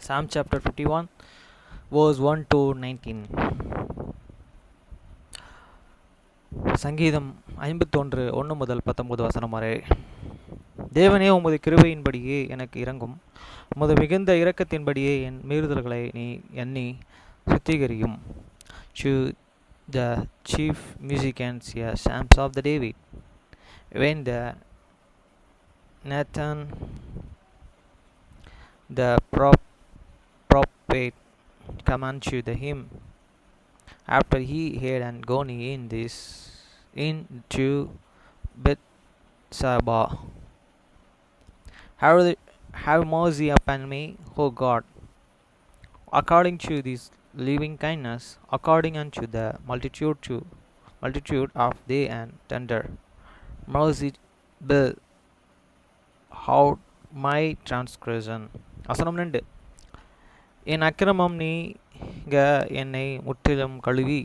Psalm chapter 51, verse 1 to 19. சங்கீதம் 51 1 முதல் 19 வசனம் வரை. தேவனே, உமது கிருபையின்படியே எனக்கு இரங்கும், உமது மிகுந்த இரக்கத்தின்படியே என் மீறுதல்களை நீ எண்ணி சுத்திகரியும். To the chief musicians, Psalms of the David. When the Nathan the prophet come unto the hymn, after he had gone into Bethsaba, have mercy upon me, O God, according to this living kindness, according unto the multitude of thy and tender mercy, blot out my transgression. வசனம் 2. என் அக்கிரமம் நீங்க என்னை முற்றிலும் கழுவி,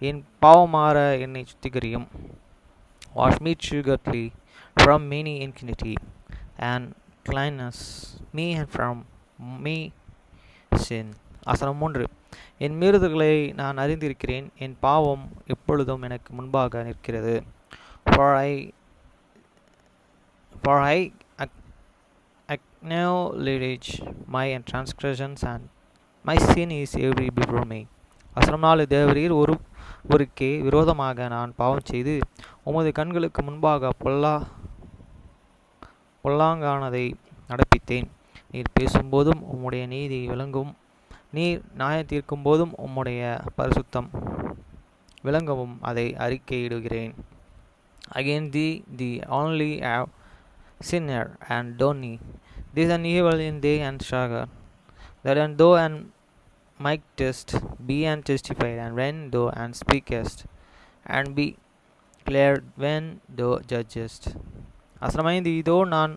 என் பாவமாற என்னை சுத்திகரியும். Wash me thoroughly from many iniquity, and cleanse me from my sin. வசனம் 3. என் மீறுதல்களை நான் அறிந்திருக்கிறேன், என் பாவம் எப்பொழுதும் எனக்கு முன்பாக நிற்கிறது. For I acknowledge my transgressions, and my sin is every before me. வசனம் 4. தேவரீர் ஒருவருக்கே விரோதமாக நான் பாவம் செய்து, உமது கண்களுக்கு முன்பாக பொல்லாங்கானதை நடப்பித்தேன். நீர் பேசும்போதும் உம்முடைய நீதி விளங்கும், நீர் நியாயம் தீர்க்கும் போதும் உம்முடைய பரிசுத்தம் விளங்கவும் அதை அறிக்கையிடுகிறேன். Again the only have sinner and done this an evil in thee and stagger, that and thou and mightest be and testified, and when thou and speakest, and be clear when thou judgest. வசனம் 5. இதோ நான்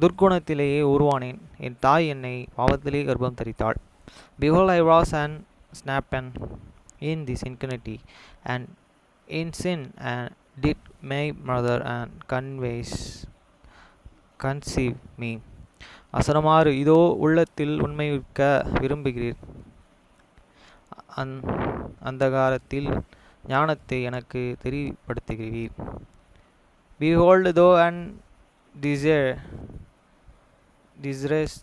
துர்க்குணத்திலேயே உருவானேன், என் தாய் என்னை பாவத்திலே கர்ப்பம் தரித்தாள். Behold, I was and snappen in this iniquity, and in sin and did my mother and conceive me. வசனம் 6. இதோ உள்ளத்தில் உண்மையுற்க விரும்புகிறீர், அந்தகாரத்தில் ஞானத்தை எனக்கு தெரிப்படுத்துகிறீர். Behold, thou and desirest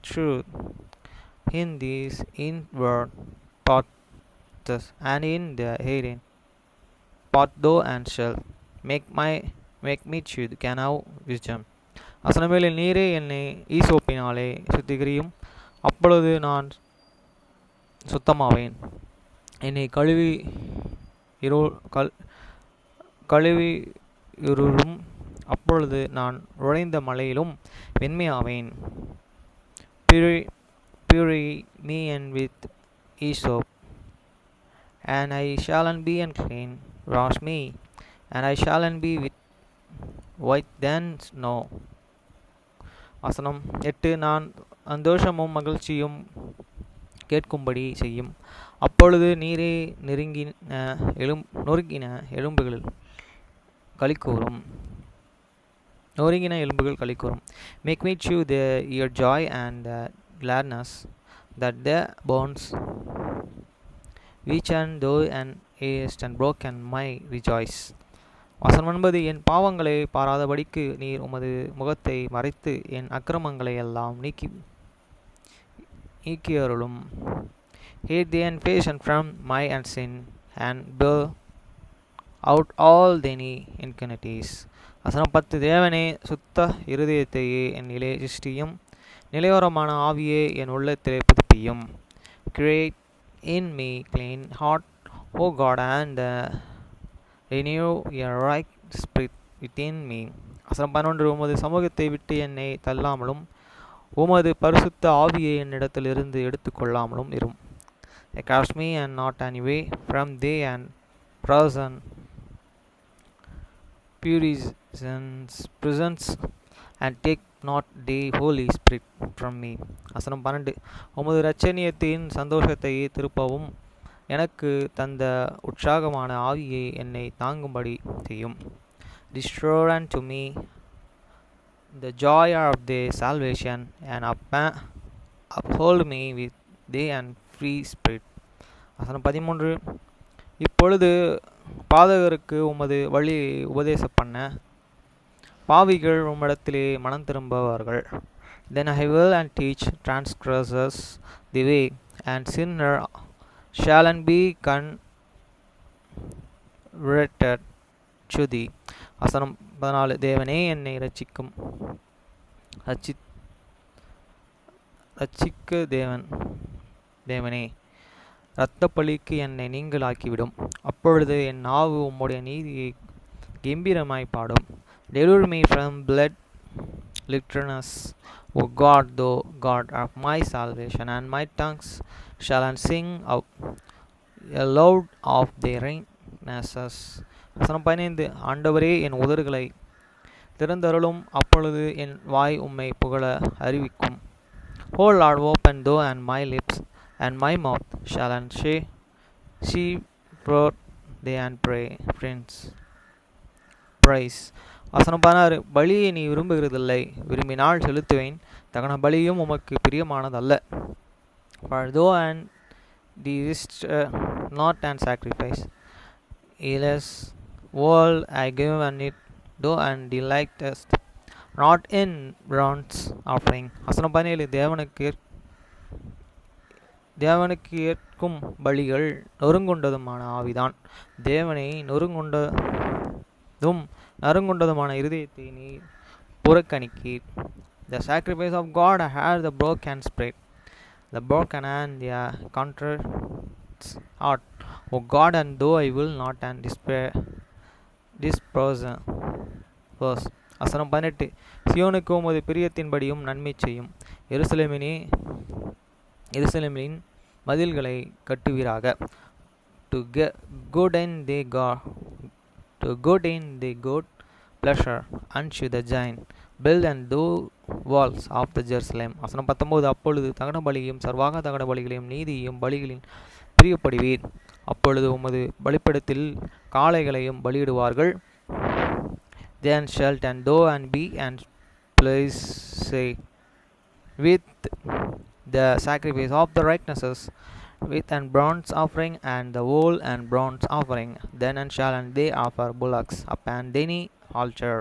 truth in these inward parts, and in the hidden part thou and shalt make me to know wisdom. வசனம் 7. நீரே என்னை ஈசோப்பினாலே சுத்திகரியும், அப்பொழுது நான் சுத்தமாவேன். என்னை கழுவியுறும், அப்பொழுது நான் உறைந்த மலையிலும் வெண்மையாவேன். Purify me and with hyssop, and I shall be unclean. Wash me, and I shall be with white than snow. வசனம் 8. நான் சந்தோஷமும் மகிழ்ச்சியும் கேட்கும்படி செய்யும், அப்பொழுது நீரே நொறுங்கின எலும்புகள் களிக்கூறும். Make me to your joy and gladness, that the bones which and thou and hast and broken my rejoice. வசனம் 9. என் பாவங்களை பாராதபடிக்கு நீர் உமது முகத்தை மறைத்து என் அக்கிரமங்களை எல்லாம் நீக்கியருளும். Hide thee and face from my sin, and blot out all thine iniquities. வசனம் 10. தேவனே, சுத்த இருதயத்தையே என்னிலே சிருஷ்டியும், நிலையோரமான ஆவியே என் உள்ளத்திலே புதுப்பியும். Create in me clean heart, O God, and renew your right spirit within me. வசனம் 11. உமது சமூகத்தை விட்டு என்னை தள்ளாமலும், உமது பரிசுத்த ஆவியை என்னிடத்திலிருந்து எடுத்துக்கொள்ளாமலும் இரும். Cast me and not away from thee, and presence, and take not the Holy Spirit from me. வசனம் 12. உமது இரட்சணியத்தின் சந்தோஷத்தையே திருப்பவும், எனக்கு தந்த உற்சாகமான ஆவியை என்னை தாங்கும்படி செய்யும். Restore unto me the joy of their salvation, and uphold me with thee and free spirit. வசனம் 13. இப்பொழுது பாதகருக்கு உமது வழி உபதேசம் பண்ண பாவிகள் உம்மிடத்திலே மனம் திரும்புவார்கள். Then I will and teach transgressors the way, and sinner shall and be converted to thee. வசனம் 14. தேவனே என்னை ரட்சிக்க தேவனே இரத்தப்பழிக்கு என்னை நீங்களாக்கிவிடும். அப்பொழுது என் நாவு உம்முடைய நீதியை கெம்பீரமாய் பாடும். Deliver me from bloodlessness, O God, thou God of my salvation, and my tongues shall sing aloud of thy righteousness. வசனம் 15. ஆண்டவரே என் உதடுகளை திறந்தருளும், அப்பொழுது என் வாய் உம்மை புகழ அறிவிக்கும். O Lord, open thou and my lips, and my mouth shall she brought thee and praise. வசனம் 16. பலியை நீ விரும்புகிறதில்லை, விரும்பினால் செலுத்துவேன். தகன பலியும் உமக்கு பிரியமானதல்ல. For thou and desirest not and sacrifice, else all I give and it thou and delightest not in burnt offering. வசனம் 17. தேவனுக்கு ஏற்கும் பலிகள் நொறுங்குண்டதுமான ஆவிதான். தேவனை நறுங்குண்டதுமான இருதயத்தை நீ புறக்கணிக்கீர். The sacrifice of God hath the broken spirit, the broken and the contrite heart. O God, and though I will not and despise. வசனம் 18. சியோனுக்கு உமது பிரியத்தின்படியும் நன்மை செய்யும், எருசலேமின் மதில்களை கட்டுவீராக. To good in the good pleasure unto the giant, build and do walls of the Jerusalem. வசனம் 19. அப்பொழுது தகன பலியையும் சர்வாக தகன பலிகளையும் நீதியையும் பலிகளின் பிரியப்படுவீர். அப்பொழுது உமது பலிபீடத்தில் காளைகளையும் பலியிடுவார்கள். Then shalt and thou and be and place with the sacrifice of the righteousness, with and burnt offering and the whole and burnt offering. Then and shall and they offer bullocks upon any altar.